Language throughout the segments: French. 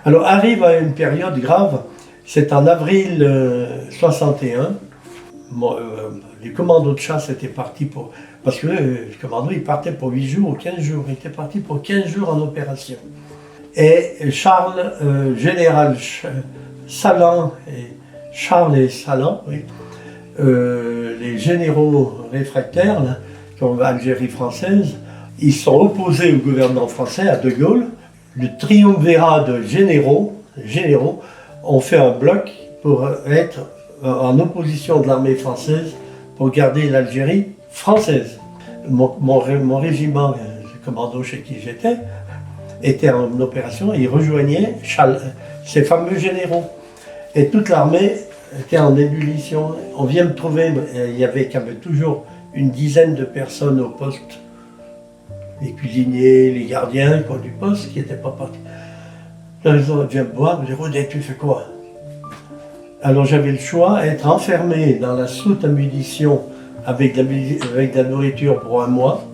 Alors arrive à une période grave, c'est en avril 61. Les commandos de chasse étaient partis pour... Parce que les commandos, ils partaient pour 8 jours ou 15 jours. Ils étaient partis pour 15 jours en opération. Et Charles, général Salan, Charles et Salan, oui, les généraux réfractaires, là, comme l'Algérie française, ils sont opposés au gouvernement français, à De Gaulle. Le triumvirat de généraux ont fait un bloc pour être en opposition de l'armée française pour garder l'Algérie française. Mon régiment, le commando chez qui j'étais, était en opération et il rejoignait ces fameux généraux. Et toute l'armée était en ébullition. On vient de trouver, il y avait toujours une dizaine de personnes au poste, les cuisiniers, les gardiens du poste qui n'étaient pas partis. Ils ont dit, me voir, me dire, Audet, tu fais quoi? Alors j'avais le choix, être enfermé dans la soute à munitions avec de la nourriture pour 1 mois,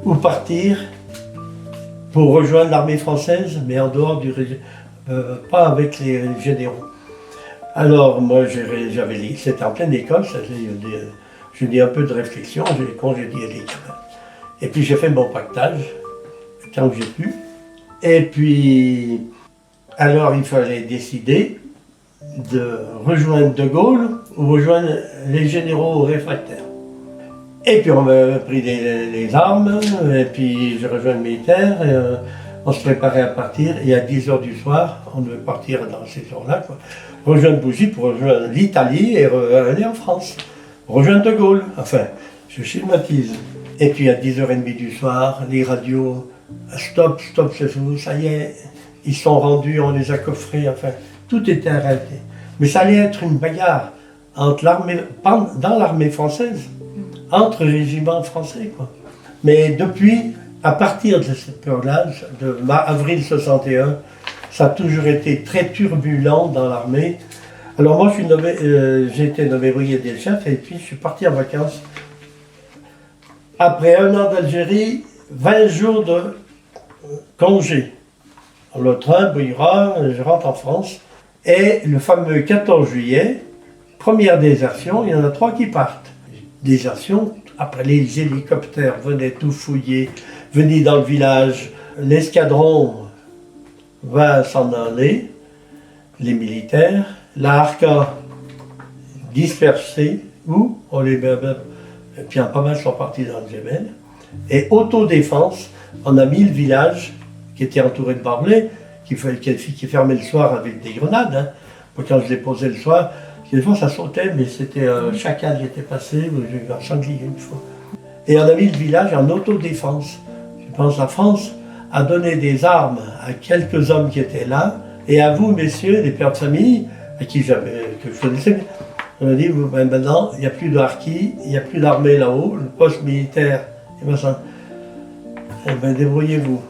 ou partir pour rejoindre l'armée française, mais en dehors du régime, pas avec les généraux. Alors moi, c'était en pleine école, j'ai dit un peu de réflexion, j'ai congédié les gamins. Et puis j'ai fait mon pactage, tant que j'ai pu. Et puis, alors il fallait décider de rejoindre De Gaulle ou rejoindre les généraux réfractaires. Et puis on m'a pris les armes, et puis j'ai rejoint le militaire, et on se préparait à partir, et à 10h du soir, on devait partir dans ces jours-là, rejoindre Bougie pour rejoindre l'Italie et aller en France. Rejoindre De Gaulle, enfin, je schématise. Et puis à 10h30 du soir, les radios, stop, c'est tout, ça y est, ils sont rendus, on les a coffrés, enfin, tout était arrêté. Mais ça allait être une bagarre entre dans l'armée française, entre régiments français, quoi. Mais depuis, à partir de cette période-là, de avril 61, ça a toujours été très turbulent dans l'armée. Alors moi, j'ai été nommé brigadier chef et puis je suis parti en vacances. Après 1 an d'Algérie, 20 jours de congé. Le train bouillera, je rentre en France. Et le fameux 14 juillet, première désertion, il y en a 3 qui partent. Désertion, après les hélicoptères venaient tout fouiller, venaient dans le village, l'escadron va s'en aller, les militaires, la Harka dispersée, où on les et puis pas mal sont partis dans le Djebel. Et autodéfense, on a mis le village qui était entouré de barbelés, qui fermait le soir avec des grenades. Hein. Moi, quand je les posais le soir, des fois ça sautait, mais c'était un chacal qui était passé, ou j'ai eu un sanglier une fois. Et on a mis le village en autodéfense. Je pense que la France a donné des armes à quelques hommes qui étaient là, et à vous, messieurs, les pères de famille, à qui que je connaissais, on a dit, maintenant, il n'y a plus de harkis, il n'y a plus d'armée là-haut, le poste militaire, et ben, débrouillez-vous.